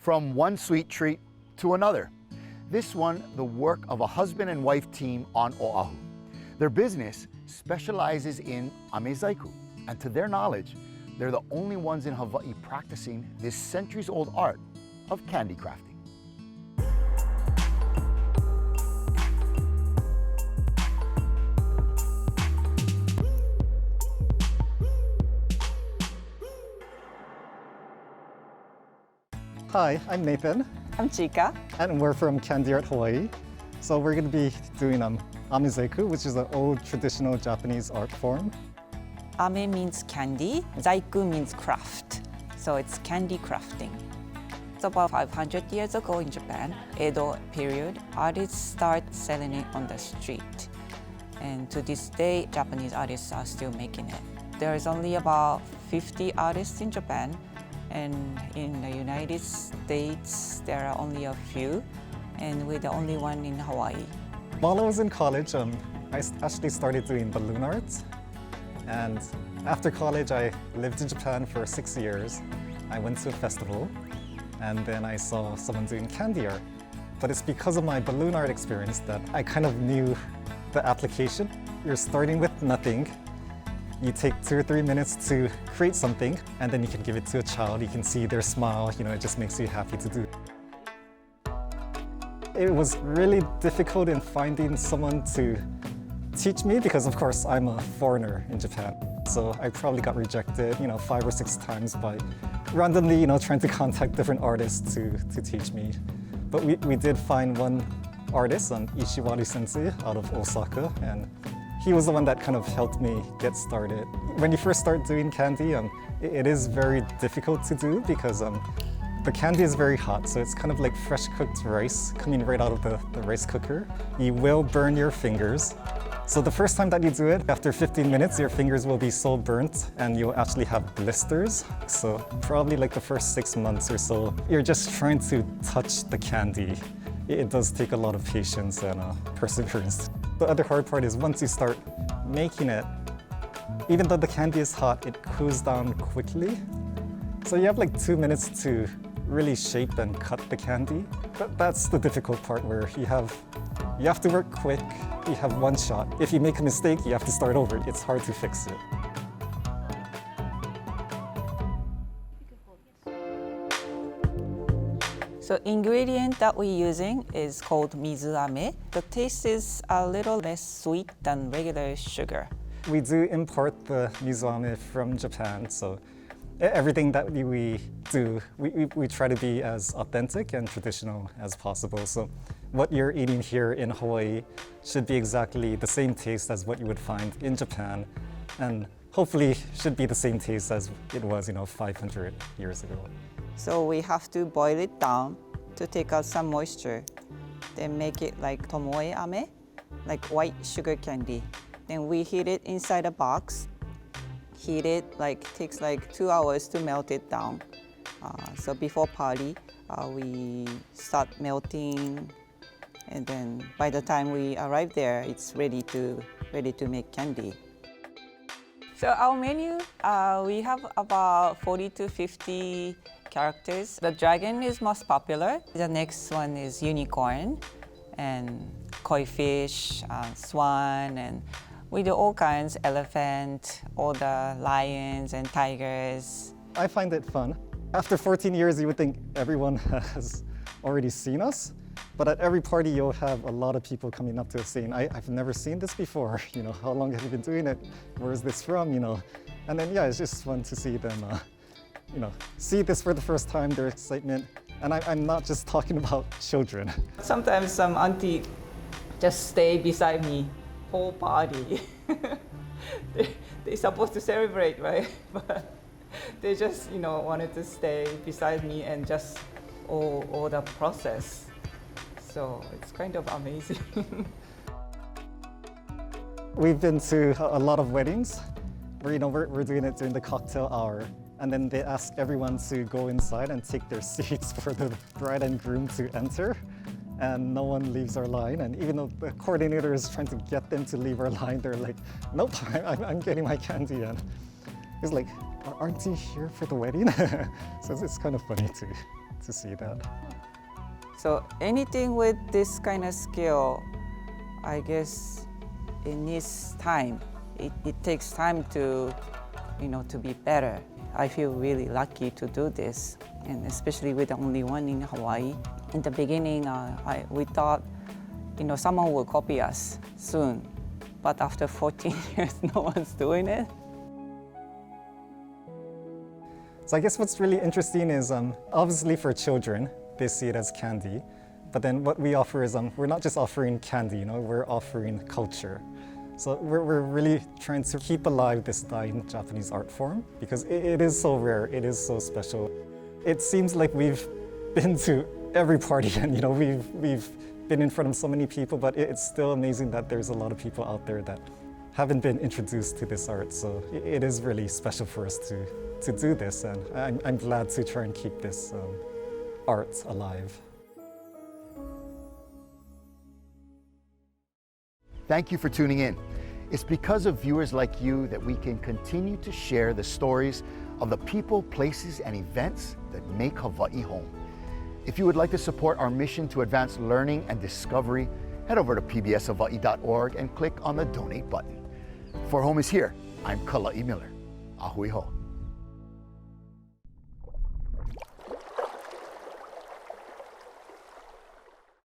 From one sweet treat to another. This one, the work of a husband and wife team on Oʻahu. Their business specializes in Amezaiku, and to their knowledge, they're the only ones in Hawaii practicing this centuries-old art of candy crafting. Hi, I'm Nathan. I'm Chika. And we're from Candy Art Hawaii. So we're going to be doing Amezaiku, which is an old traditional Japanese art form. Ame means candy, zaiku means craft. So it's candy crafting. It's about 500 years ago in Japan, Edo period, artists start selling it on the street. And to this day, Japanese artists are still making it. There is only about 50 artists in Japan, and in the United States, there are only a few, and we're the only one in Hawaii. While I was in college, I actually started doing balloon art. And after college, I lived in Japan for 6 years. I went to a festival, and then I saw someone doing candy art. But it's because of my balloon art experience that I kind of knew the application. You're starting with nothing. You take 2 or 3 minutes to create something, and then you can give it to a child. You can see their smile, it just makes you happy to do. It was really difficult in finding someone to teach me because, of course, I'm a foreigner in Japan. So I probably got rejected, 5 or 6 times by randomly, trying to contact different artists to teach me. But we did find one artist, Ishiwari Sensei, out of Osaka, and he was the one that kind of helped me get started. When you first start doing candy, it is very difficult to do because the candy is very hot, so it's kind of like fresh cooked rice coming right out of the rice cooker. You will burn your fingers. So the first time that you do it, after 15 minutes, your fingers will be so burnt and you'll actually have blisters. So probably like the first 6 months or so, you're just trying to touch the candy. It does take a lot of patience and perseverance. The other hard part is once you start making it, even though the candy is hot, it cools down quickly. So you have like 2 minutes to really shape and cut the candy. That's the difficult part where you have to work quick, you have one shot. If you make a mistake, you have to start over. It's hard to fix it. So ingredient that we're using is called mizuame. The taste is a little less sweet than regular sugar. We do import the mizuame from Japan, so everything that we do, we try to be as authentic and traditional as possible. So what you're eating here in Hawaii should be exactly the same taste as what you would find in Japan, and hopefully should be the same taste as it was, 500 years ago. So we have to boil it down to take out some moisture. Then make it like tomoe ame, like white sugar candy. Then we heat it inside a box. Heat it, takes 2 hours to melt it down. So before party, we start melting, and then by the time we arrive there, it's ready to make candy. So our menu, we have about 40 to 50 characters. The dragon is most popular. The next one is unicorn, and koi fish, swan, and we do all kinds, elephant, all the lions and tigers. I find it fun. After 14 years, you would think everyone has already seen us, but at every party you'll have a lot of people coming up to us saying, I've never seen this before, how long have you been doing it? Where is this from, And then, yeah, it's just fun to see them, see this for the first time, their excitement. And I'm not just talking about children. Sometimes some auntie just stay beside me whole party. They're supposed to celebrate, right? But they just, wanted to stay beside me and just all the process. So it's kind of amazing. We've been to a lot of weddings where, we're doing it during the cocktail hour. And then they ask everyone to go inside and take their seats for the bride and groom to enter. And no one leaves our line. And even though the coordinator is trying to get them to leave our line, they're like, nope, I'm getting my candy. And he's like, aren't you here for the wedding? So it's kind of funny too. to see that. So anything with this kind of skill, I guess it needs time. It takes time to, to be better. I feel really lucky to do this, and especially with the only one in Hawaii. In the beginning, we thought, someone will copy us soon, but after 14 years, no one's doing it. So I guess what's really interesting is, obviously for children, they see it as candy, but then what we offer is, we're not just offering candy, we're offering culture. So we're really trying to keep alive this dying Japanese art form because it is so rare, it is so special. It seems like we've been to every party and we've been in front of so many people, but it's still amazing that there's a lot of people out there that haven't been introduced to this art. So it is really special for us to do this, and I'm glad to try and keep this art alive. Thank you for tuning in. It's because of viewers like you that we can continue to share the stories of the people, places, and events that make Hawaii home. If you would like to support our mission to advance learning and discovery, head over to pbshawaii.org and click on the donate button. For Home is Here, I'm Kala'i Miller. Ahui ho.